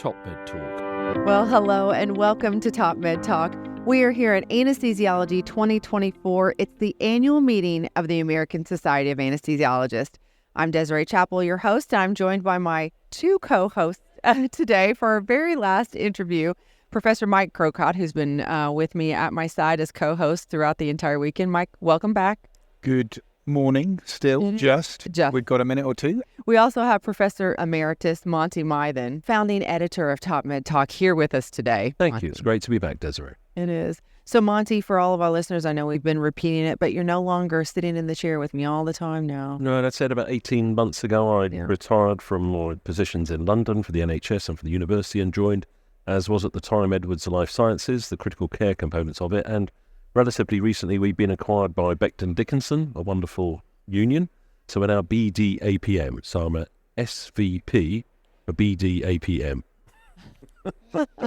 TopMedTalk. Well, hello and welcome to TopMedTalk. We are here at Anesthesiology 2024. It's the annual meeting of the American Society of Anesthesiologists. I'm Desiree Chappell, your host, and I'm joined by my two co-hosts today for our very last interview, Professor Mike Crocott, who's been with me at my side as co-host throughout the entire weekend. Mike, welcome back. Good morning, still, just. We've got a minute or two. We also have Professor Emeritus Monty Mythen, founding editor of TopMedTalk, here with us today. Thank Monty. you. It's great to be back, Desiree. It is. So, Monty, for all of our listeners, I know we've been repeating it, but you're no longer sitting in the chair with me all the time now. No, that said, about 18 months ago, I retired from my positions in London for the NHS and for the university and joined, as was at the time, Edwards Life Sciences, the critical care components of it. And relatively recently, we've been acquired by Becton Dickinson, a wonderful union. So we're now BDAPM. So I'm a SVP for BDAPM.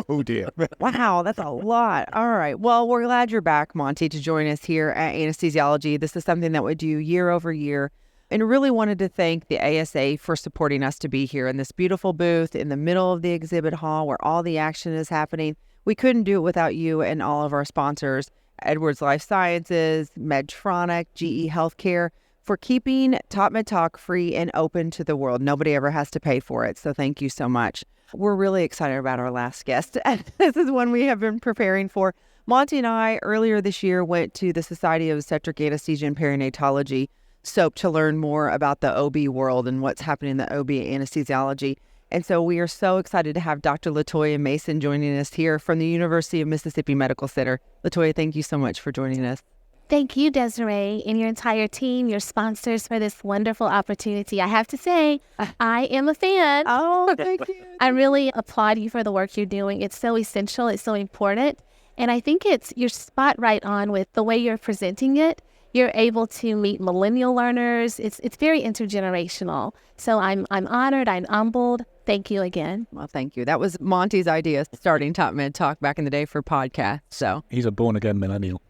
Oh, dear. Wow, that's a lot. All right. Well, we're glad you're back, Monty, to join us here at Anesthesiology. This is something that we do year over year. And really wanted to thank the ASA for supporting us to be here in this beautiful booth in the middle of the exhibit hall where all the action is happening. We couldn't do it without you and all of our sponsors, Edwards Life Sciences, Medtronic, GE Healthcare, for keeping TopMedTalk free and open to the world. Nobody ever has to pay for it. So thank you so much. We're really excited about our last guest. This is one we have been preparing for. Monty and I, earlier this year, went to the Society of Obstetric Anesthesia and Perinatology SOAP to learn more about the OB world and what's happening in the OB anesthesiology. And so we are so excited to have Dr. Latoya Mason joining us here from the University of Mississippi Medical Center. Latoya, thank you so much for joining us. Thank you, Desiree, and your entire team, your sponsors, for this wonderful opportunity. I have to say, I am a fan. Oh, thank you. I really applaud you for the work you're doing. It's so essential. It's so important. And I think you're spot right on with the way you're presenting it. You're able to meet millennial learners. It's very intergenerational. So I'm honored. I'm humbled. Thank you again. Well, thank you. That was Monty's idea, starting TopMedTalk back in the day for podcasts. So he's a born-again millennial.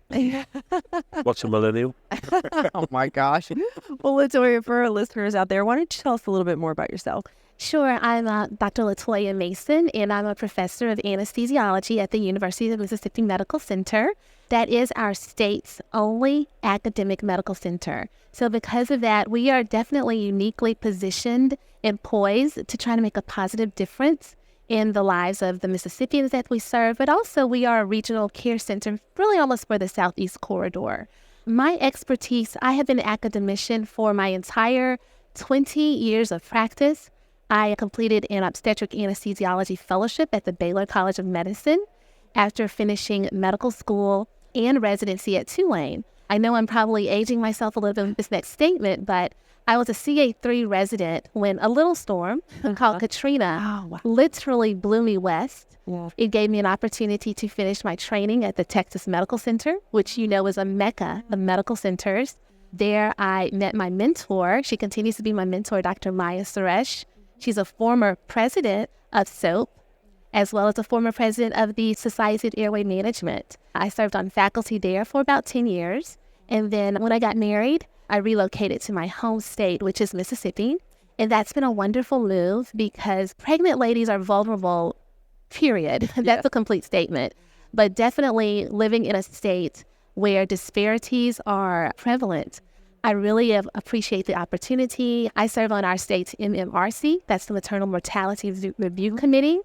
What's a millennial? Oh, my gosh. Well, Latoya, for our listeners out there, why don't you tell us a little bit more about yourself? Sure. I'm Dr. Latoya Mason, and I'm a professor of anesthesiology at the University of Mississippi Medical Center. That is our state's only academic medical center. So because of that, we are definitely uniquely positioned and poised to try to make a positive difference in the lives of the Mississippians that we serve, but also we are a regional care center, really almost for the Southeast Corridor. My expertise, I have been an academician for my entire 20 years of practice. I completed an obstetric anesthesiology fellowship at the Baylor College of Medicine after finishing medical school and residency at Tulane. I know I'm probably aging myself a little bit with this next statement, but I was a CA3 resident when a little storm called Katrina literally blew me west. Yeah. It gave me an opportunity to finish my training at the Texas Medical Center, which you know is a mecca of medical centers. There I met my mentor. She continues to be my mentor, Dr. Maya Suresh. She's a former president of SOAP, as well as a former president of the Society of Airway Management. I served on faculty there for about 10 years. And then when I got married, I relocated to my home state, which is Mississippi. And that's been a wonderful move because pregnant ladies are vulnerable, period. That's a complete statement. But definitely living in a state where disparities are prevalent, I really appreciate the opportunity. I serve on our state's MMRC, that's the Maternal Mortality Review Committee.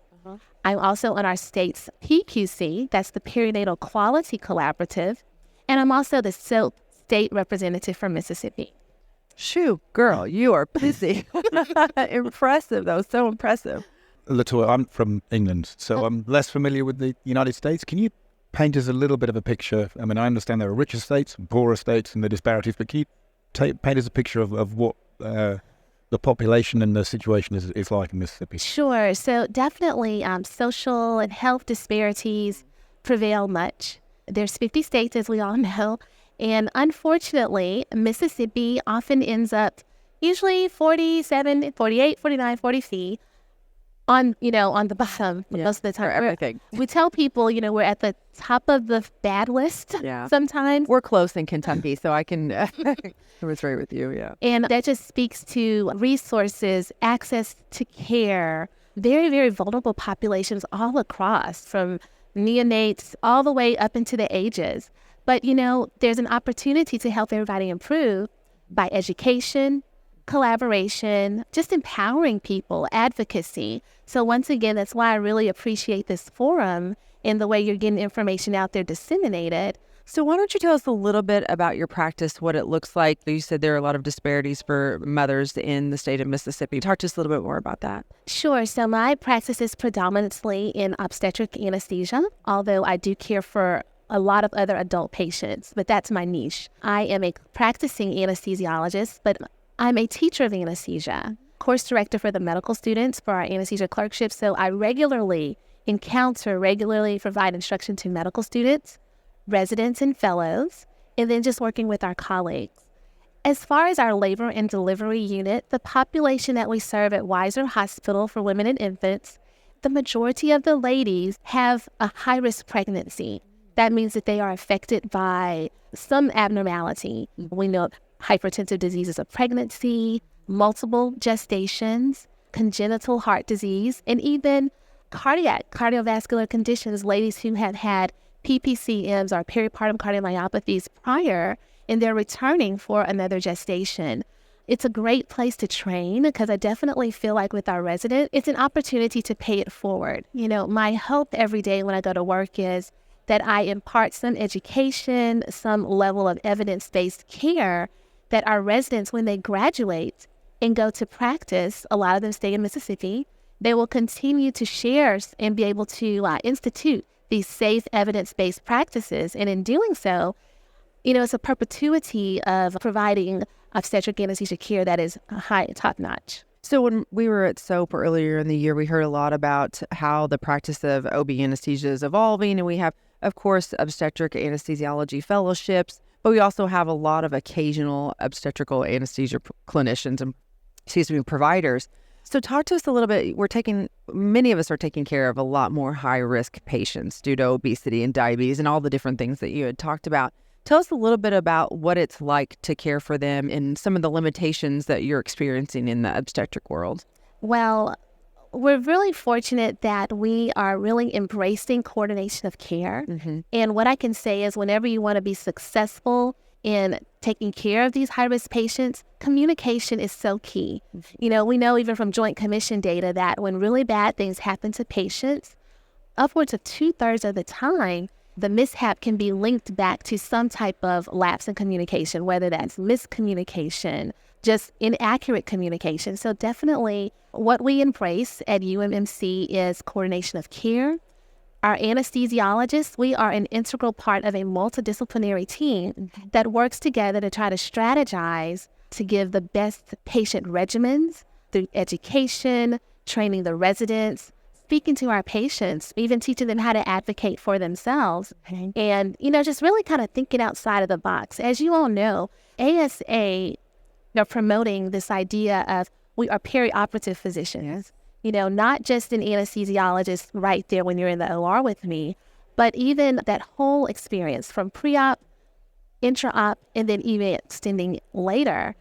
I'm also on our state's PQC, that's the Perinatal Quality Collaborative. And I'm also the SOAP state representative from Mississippi. Shoo, girl, you are busy. Impressive, though. So impressive. Latoya, I'm from England, so I'm less familiar with the United States. Can you paint us a little bit of a picture? I mean, I understand there are richer states and poorer states and the disparities, but can you paint us a picture of what the population and the situation is like in Mississippi? Sure. So definitely social and health disparities prevail much. There's 50 states, as we all know. And unfortunately, Mississippi often ends up usually 47, 48, 49, 40 feet on the bottom most of the time. For everything. We tell people, we're at the top of the bad list sometimes. We're close in Kentucky, so I can demonstrate with you, yeah. And that just speaks to resources, access to care, very, very vulnerable populations all across, from neonates all the way up into the ages. But, there's an opportunity to help everybody improve by education, collaboration, just empowering people, advocacy. So once again, that's why I really appreciate this forum and the way you're getting information out there disseminated. So why don't you tell us a little bit about your practice, what it looks like? You said there are a lot of disparities for mothers in the state of Mississippi. Talk to us a little bit more about that. Sure. So my practice is predominantly in obstetric anesthesia, although I do care for a lot of other adult patients, but that's my niche. I am a practicing anesthesiologist, but I'm a teacher of anesthesia, course director for the medical students for our anesthesia clerkship. So I regularly provide instruction to medical students, residents, and fellows, and then just working with our colleagues. As far as our labor and delivery unit, the population that we serve at Weiser Hospital for Women and Infants, the majority of the ladies have a high-risk pregnancy. That means that they are affected by some abnormality. We know hypertensive diseases of pregnancy, multiple gestations, congenital heart disease, and even cardiovascular conditions, ladies who have had PPCMs or peripartum cardiomyopathies prior, and they're returning for another gestation. It's a great place to train because I definitely feel like with our resident, it's an opportunity to pay it forward. My hope every day when I go to work is that I impart some education, some level of evidence-based care that our residents, when they graduate and go to practice, a lot of them stay in Mississippi, they will continue to share and be able to institute these safe evidence-based practices. And in doing so, it's a perpetuity of providing obstetric anesthesia care that is high, top-notch. So when we were at SOAP earlier in the year, we heard a lot about how the practice of OB anesthesia is evolving, and we have, of course, obstetric anesthesiology fellowships, but we also have a lot of occasional obstetrical anesthesia clinicians and, providers. So talk to us a little bit. Many of us are taking care of a lot more high-risk patients due to obesity and diabetes and all the different things that you had talked about. Tell us a little bit about what it's like to care for them and some of the limitations that you're experiencing in the obstetric world. Well, we're really fortunate that we are really embracing coordination of care. Mm-hmm. And what I can say is whenever you want to be successful in taking care of these high-risk patients, communication is so key. Mm-hmm. We know even from Joint Commission data that when really bad things happen to patients, upwards of 2/3 of the time, the mishap can be linked back to some type of lapse in communication, whether that's miscommunication, just inaccurate communication. So definitely what we embrace at UMMC is coordination of care. Our anesthesiologists, we are an integral part of a multidisciplinary team that works together to try to strategize to give the best patient regimens through education, training the residents, speaking to our patients, even teaching them how to advocate for themselves. Okay. And, just really kind of thinking outside of the box. As you all know, ASA, they're promoting this idea of we are perioperative physicians. Yes. Not just an anesthesiologist right there when you're in the OR with me, but even that whole experience from pre-op, intra-op, and then even extending later.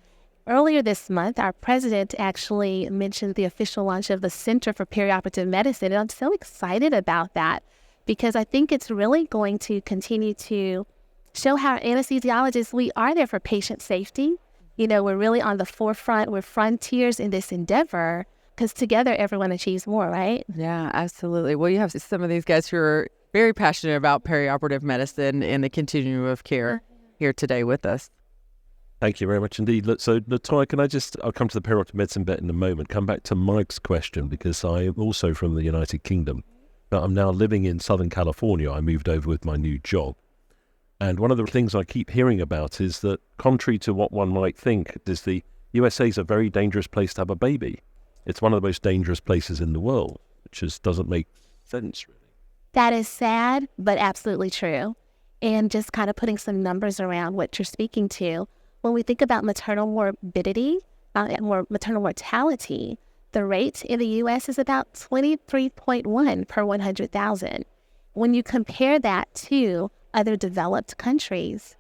Earlier this month, our president actually mentioned the official launch of the Center for Perioperative Medicine, and I'm so excited about that because I think it's really going to continue to show how anesthesiologists, we are there for patient safety. We're really on the forefront. We're frontiers in this endeavor because together everyone achieves more, right? Yeah, absolutely. Well, you have some of these guys who are very passionate about perioperative medicine and the continuum of care here today with us. Thank you very much indeed. So, Latoya, I'll come to the perioperative medicine bit in a moment, come back to Mike's question, because I am also from the United Kingdom, but I'm now living in Southern California. I moved over with my new job. And one of the things I keep hearing about is that, contrary to what one might think, is the USA is a very dangerous place to have a baby. It's one of the most dangerous places in the world, which just doesn't make sense, really. That is sad, but absolutely true. And just kind of putting some numbers around what you're speaking to, when we think about maternal morbidity and maternal mortality, the rate in the U.S. is about 23.1 per 100,000. When you compare that to other developed countries,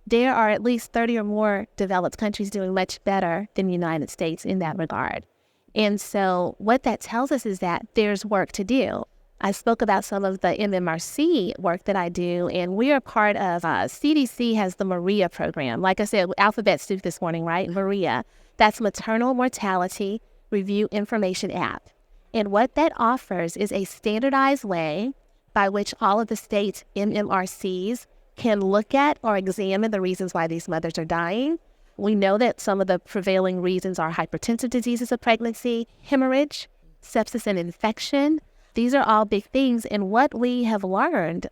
there are at least 30 or more developed countries doing much better than the United States in that regard. And so what that tells us is that there's work to do. I spoke about some of the MMRC work that I do, and we are part of CDC has the MARIA program. Like I said, alphabet soup this morning, right? MARIA. That's Maternal Mortality Review Information App. And what that offers is a standardized way by which all of the state's MMRCs can look at or examine the reasons why these mothers are dying. We know that some of the prevailing reasons are hypertensive diseases of pregnancy, hemorrhage, sepsis and infection. These are all big things. And what we have learned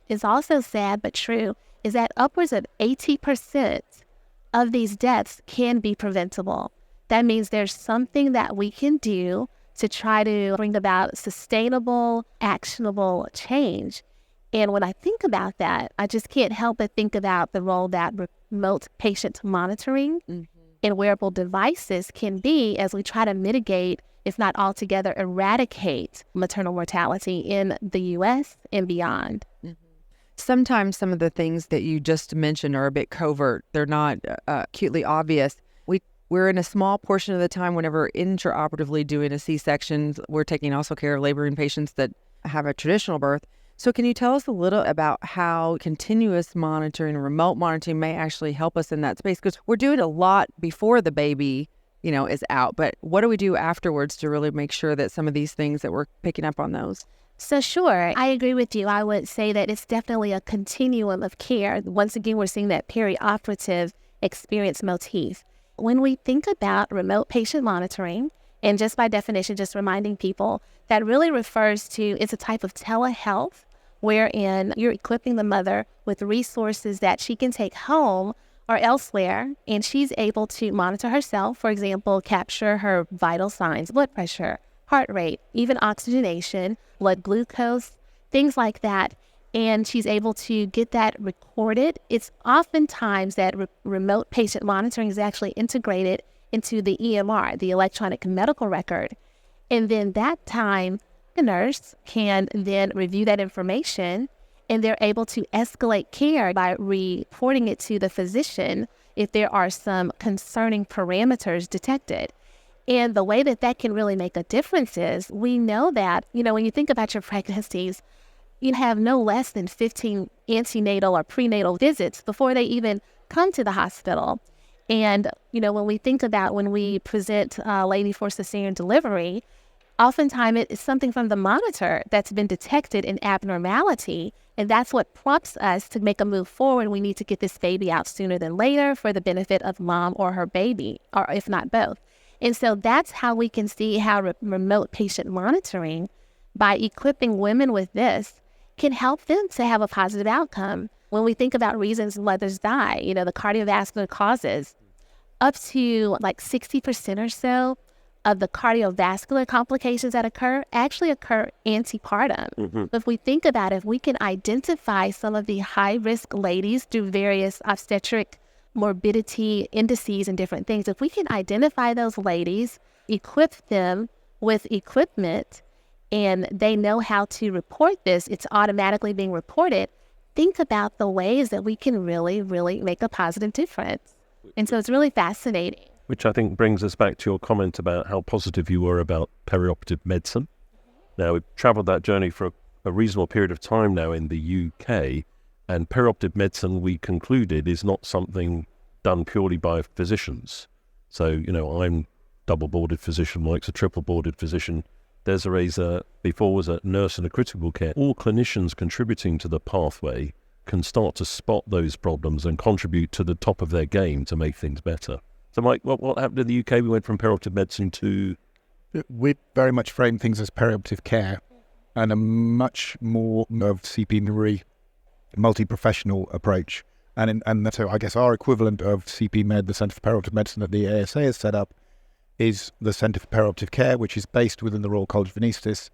is also sad but true, is that upwards of 80% of these deaths can be preventable. That means there's something that we can do to try to bring about sustainable, actionable change. And when I think about that, I just can't help but think about the role that remote patient monitoring and wearable devices can be as we try to mitigate, if not altogether eradicate, maternal mortality in the U.S. and beyond. Sometimes some of the things that you just mentioned are a bit covert. They're not acutely obvious. We're in a small portion of the time whenever intraoperatively doing a C-section, we're taking also care of laboring patients that have a traditional birth. So can you tell us a little about how continuous monitoring and remote monitoring may actually help us in that space? Because we're doing a lot before the baby, is out. But what do we do afterwards to really make sure that some of these things that we're picking up on those? So sure, I agree with you. I would say that it's definitely a continuum of care. Once again, we're seeing that perioperative experience motif. When we think about remote patient monitoring, and just by definition, just reminding people, that really refers to, it's a type of telehealth wherein you're equipping the mother with resources that she can take home or elsewhere, and she's able to monitor herself, for example, capture her vital signs, blood pressure, heart rate, even oxygenation, blood glucose, things like that. And she's able to get that recorded. It's oftentimes that remote patient monitoring is actually integrated into the EMR, the electronic medical record. And then that time, the nurse can then review that information, and they're able to escalate care by reporting it to the physician if there are some concerning parameters detected. And the way that can really make a difference is, we know that, when you think about your pregnancies, you have no less than 15 antenatal or prenatal visits before they even come to the hospital. And, when we think about when we present a lady for cesarean delivery, oftentimes it is something from the monitor that's been detected in abnormality. And that's what prompts us to make a move forward. We need to get this baby out sooner than later for the benefit of mom or her baby, or if not both. And so that's how we can see how remote patient monitoring, by equipping women with this, can help them to have a positive outcome. When we think about reasons mothers die, the cardiovascular causes, up to like 60% or so of the cardiovascular complications that occur actually occur antepartum. If we think about it, if we can identify some of the high-risk ladies through various obstetric morbidity indices and different things, if we can identify those ladies, equip them with equipment, and they know how to report this, it's automatically being reported, think about the ways that we can really, really make a positive difference. And so it's really fascinating. Which I think brings us back to your comment about how positive you were about perioperative medicine. Now, we've travelled that journey for a reasonable period of time now in the UK, and perioperative medicine, we concluded, is not something done purely by physicians. So, I'm double-boarded physician, Mike's a triple-boarded physician. Desiree's before was a nurse in a critical care. All clinicians contributing to the pathway can start to spot those problems and contribute to the top of their game to make things better. So, Mike, what happened in the UK? We went from perioperative medicine to... We very much frame things as perioperative care, and a much more of CP Marie multi-professional approach. And so I guess our equivalent of CP Med, the Centre for Perioperative Medicine that the ASA has set up, is the Centre for Perioperative Care, which is based within the Royal College of Anaesthetists.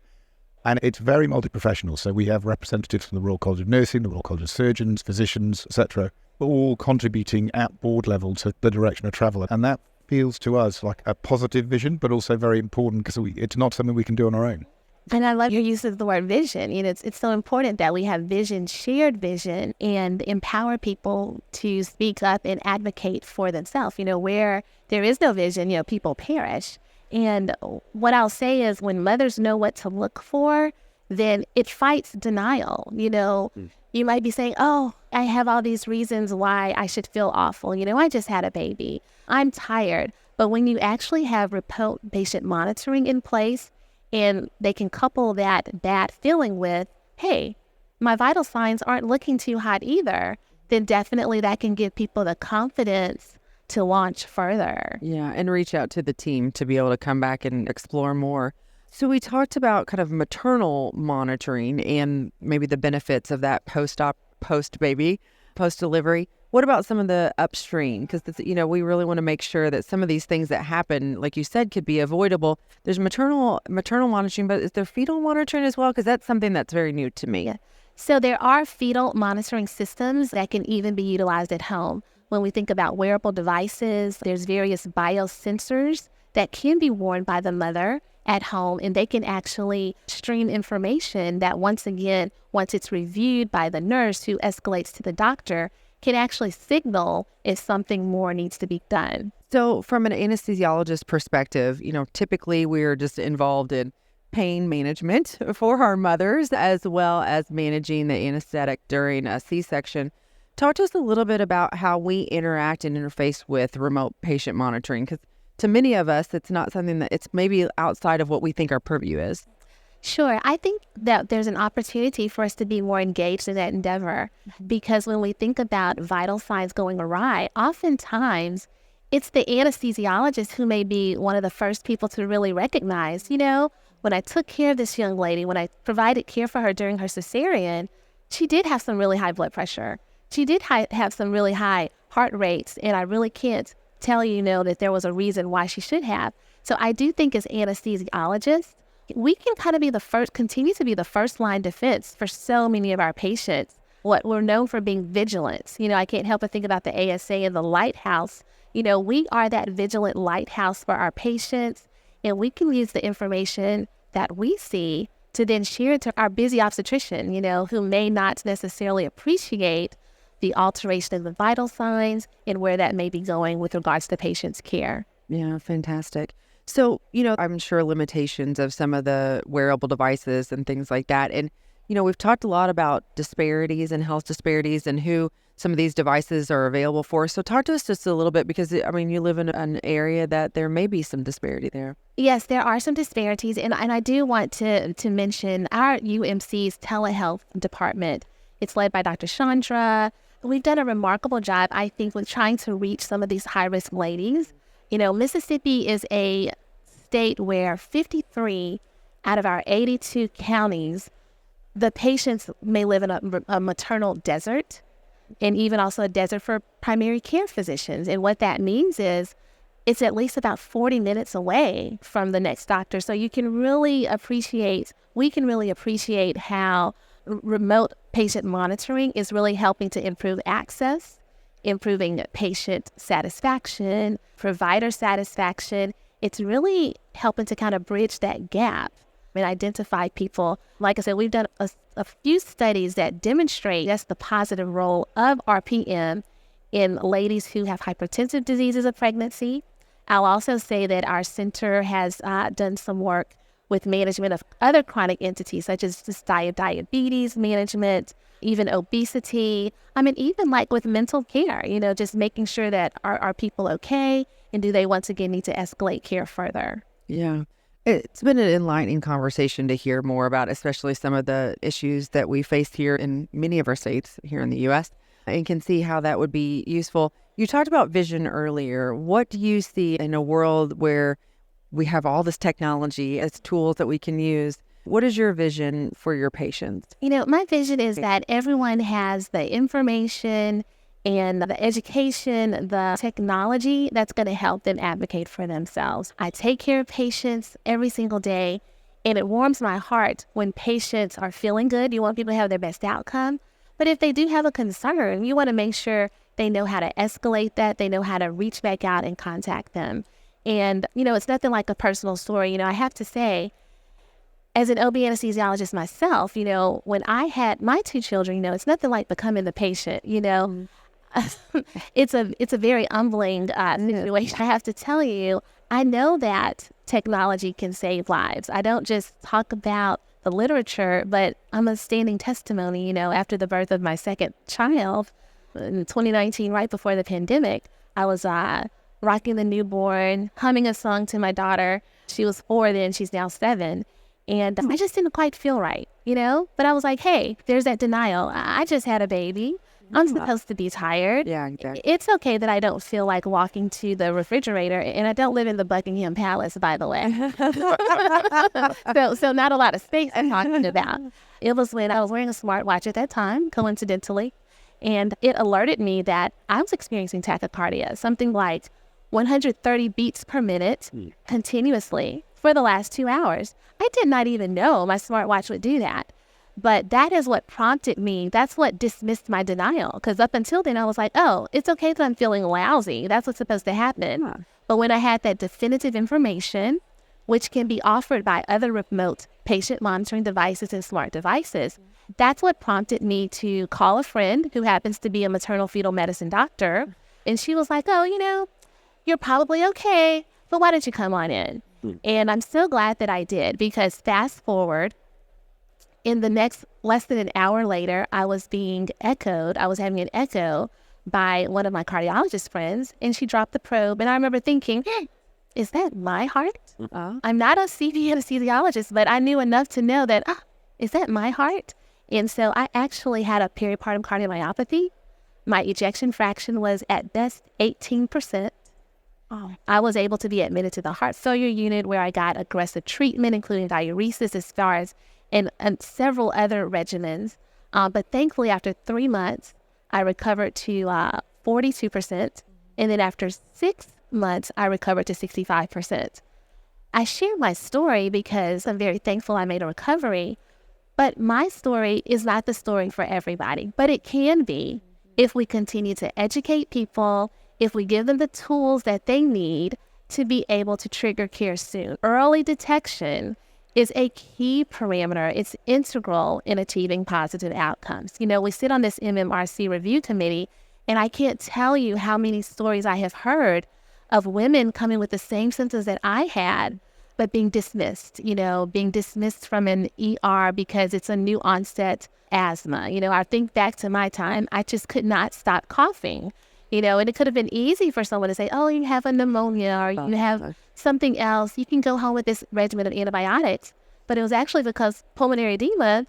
And it's very multi-professional. So we have representatives from the Royal College of Nursing, the Royal College of Surgeons, physicians, etc., all contributing at board level to the direction of travel. And that feels to us like a positive vision, but also very important because it's not something we can do on our own. And I love your use of the word vision. It's so important that we have vision, shared vision, and empower people to speak up and advocate for themselves. Where there is no vision, people perish. And what I'll say is when mothers know what to look for, then it fights denial. You might be saying, oh, I have all these reasons why I should feel awful. I just had a baby. I'm tired. But when you actually have remote patient monitoring in place and they can couple that bad feeling with, hey, my vital signs aren't looking too hot either, then definitely that can give people the confidence to launch further. Yeah, and reach out to the team to be able to come back and explore more. So we talked about kind of maternal monitoring and maybe the benefits of that post-op, post-baby, post-delivery. What about some of the upstream? Because, we really want to make sure that some of these things that happen, like you said, could be avoidable. There's maternal monitoring, but is there fetal monitoring as well? Because that's something that's very new to me. Yeah. So there are fetal monitoring systems that can even be utilized at home. When we think about wearable devices, there's various biosensors that can be worn by the mother at home, and they can actually stream information that once it's reviewed by the nurse who escalates to the doctor, can actually signal if something more needs to be done. So from an anesthesiologist perspective, typically we're just involved in pain management for our mothers as well as managing the anesthetic during a C-section. Talk to us a little bit about how we interact and interface with remote patient monitoring, because to many of us, it's not something that it's maybe outside of what we think our purview is. Sure. I think that there's an opportunity for us to be more engaged in that endeavor, because when we think about vital signs going awry, oftentimes it's the anesthesiologist who may be one of the first people to really recognize, when I took care of this young lady, when I provided care for her during her cesarean, she did have some really high blood pressure. She did have some really high heart rates, and I really can't tell that there was a reason why she should have. So I do think as anesthesiologists, we can continue to be the first line defense for so many of our patients. What we're known for being vigilant. I can't help but think about the ASA and the lighthouse. We are that vigilant lighthouse for our patients, and we can use the information that we see to then share it to our busy obstetrician, who may not necessarily appreciate the alteration of the vital signs and where that may be going with regards to the patient's care. Yeah, fantastic. So, I'm sure limitations of some of the wearable devices and things like that. And, we've talked a lot about disparities and health disparities and who some of these devices are available for. So talk to us just a little bit, because, you live in an area that there may be some disparity there. Yes, there are some disparities. And I do want to mention our UMC's telehealth department. It's led by Dr. Chandra. We've done a remarkable job, I think, with trying to reach some of these high-risk ladies. Mississippi is a state where 53 out of our 82 counties, the patients may live in a maternal desert, and even also a desert for primary care physicians. And what that means is it's at least about 40 minutes away from the next doctor. So we can really appreciate how remote patient monitoring is really helping to improve access, improving patient satisfaction, provider satisfaction. It's really helping to kind of bridge that gap and identify people. Like I said, we've done a few studies that demonstrate that's the positive role of RPM in ladies who have hypertensive diseases of pregnancy. I'll also say that our center has done some work with management of other chronic entities, such as just diabetes management, even obesity. Even like with mental care, just making sure that are people okay, and do they once again need to escalate care further? Yeah. It's been an enlightening conversation to hear more about, especially some of the issues that we face here in many of our states here in the U.S., and can see how that would be useful. You talked about vision earlier. What do you see in a world where we have all this technology as tools that we can use? What is your vision for your patients? My vision is that everyone has the information and the education, the technology that's going to help them advocate for themselves. I take care of patients every single day, and it warms my heart when patients are feeling good. You want people to have their best outcome. But if they do have a concern, you want to make sure they know how to escalate that. They know how to reach back out and contact them. And, it's nothing like a personal story. I have to say, as an OB anesthesiologist myself, when I had my two children, it's nothing like becoming the patient, It's a very humbling situation. I have to tell you, I know that technology can save lives. I don't just talk about the literature, but I'm a standing testimony. After the birth of my second child in 2019, right before the pandemic, I was rocking the newborn, humming a song to my daughter. She was 4 then, she's now 7. And I just didn't quite feel right, But I was like, hey, there's that denial. I just had a baby. I'm supposed to be tired. Yeah, exactly. It's okay that I don't feel like walking to the refrigerator, and I don't live in the Buckingham Palace, by the way. so not a lot of space I'm talking about. It was when I was wearing a smartwatch at that time, coincidentally, and it alerted me that I was experiencing tachycardia, something like 130 beats per minute continuously for the last 2 hours. I did not even know my smartwatch would do that. But that is what prompted me. That's what dismissed my denial. Because up until then, I was like, oh, it's okay that I'm feeling lousy. That's what's supposed to happen. Yeah. But when I had that definitive information, which can be offered by other remote patient monitoring devices and smart devices, that's what prompted me to call a friend who happens to be a maternal fetal medicine doctor. And she was like, oh, you're probably okay, but why don't you come on in? And I'm so glad that I did, because fast forward, in the next less than an hour later, I was being echoed. I was having an echo by one of my cardiologist friends, and she dropped the probe. And I remember thinking, is that my heart? I'm not a CV anesthesiologist, but I knew enough to know that, is that my heart? And so I actually had a peripartum cardiomyopathy. My ejection fraction was at best 18%. I was able to be admitted to the heart failure unit, where I got aggressive treatment, including diuresis, as far as and several other regimens. But thankfully, after 3 months, I recovered to 42%. And then after 6 months, I recovered to 65%. I share my story because I'm very thankful I made a recovery. But my story is not the story for everybody. But it can be if we continue to educate people, if we give them the tools that they need to be able to trigger care soon. Early detection is a key parameter. It's integral in achieving positive outcomes. We sit on this MMRC review committee, and I can't tell you how many stories I have heard of women coming with the same symptoms that I had, but being dismissed, being dismissed from an ER because it's a new onset asthma. I think back to my time, I just could not stop coughing. And it could have been easy for someone to say, oh, you have a pneumonia, or you have something else. You can go home with this regimen of antibiotics. But it was actually because pulmonary edema,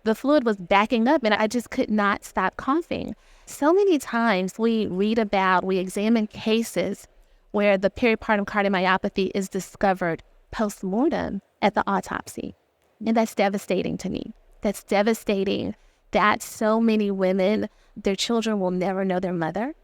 the fluid was backing up, and I just could not stop coughing. So many times we examine cases where the peripartum cardiomyopathy is discovered post-mortem at the autopsy. And that's devastating to me. That's devastating that so many women, their children will never know their mother.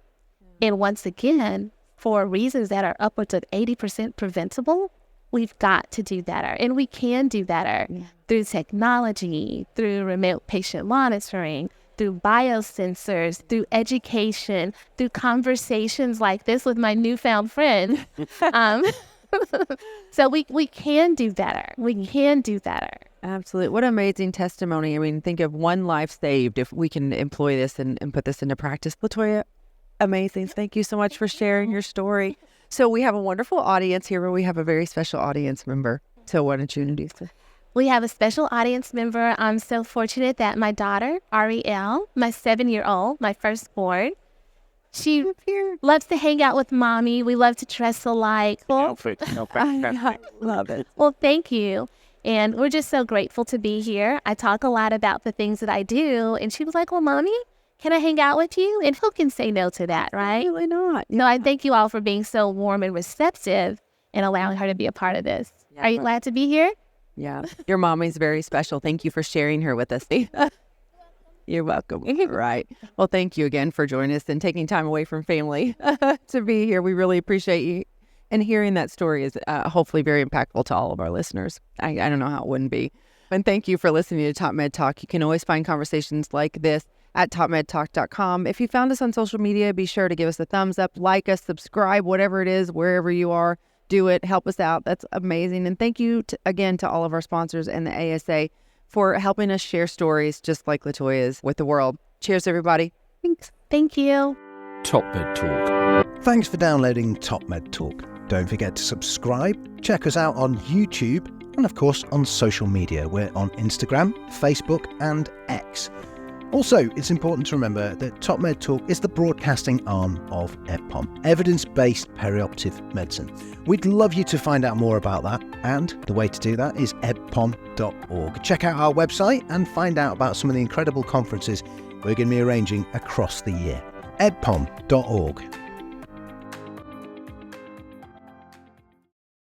And once again, for reasons that are upwards of 80% preventable, we've got to do better. And we can do better through technology, through remote patient monitoring, through biosensors, through education, through conversations like this with my newfound friend. So we can do better. We can do better. Absolutely. What amazing testimony. I mean, think of one life saved if we can employ this and put this into practice. LaToya, amazing. Thank you so much for sharing your story. So we have a wonderful audience here, but we have a very special audience member. So why don't you introduce us? We have a special audience member. I'm so fortunate that my daughter, Ariel, my 7-year-old, my firstborn, she loves to hang out with mommy. We love to dress alike. Outfit. I love it. Well, thank you. And we're just so grateful to be here. I talk a lot about the things that I do. And she was like, well, mommy, can I hang out with you? And who can say no to that, right? Really not. No, I thank you all for being so warm and receptive and allowing her to be a part of this. Yeah. Are you glad to be here? Yeah. Your mommy's very special. Thank you for sharing her with us. You're welcome. Right. Well, thank you again for joining us and taking time away from family to be here. We really appreciate you. And hearing that story is hopefully very impactful to all of our listeners. I don't know how it wouldn't be. And thank you for listening to TopMedTalk. You can always find conversations like this at TopMedTalk.com. If you found us on social media, be sure to give us a thumbs up, like us, subscribe, whatever it is, wherever you are. Do it. Help us out. That's amazing. And thank you again to all of our sponsors and the ASA for helping us share stories just like LaToya's with the world. Cheers, everybody. Thanks. Thank you. TopMedTalk. Thanks for downloading TopMedTalk. Don't forget to subscribe, check us out on YouTube, and of course on social media. We're on Instagram, Facebook and X. Also, it's important to remember that TopMedTalk is the broadcasting arm of EBPOM, evidence-based perioperative medicine. We'd love you to find out more about that, and the way to do that is ebpom.org. Check out our website and find out about some of the incredible conferences we're going to be arranging across the year. ebpom.org.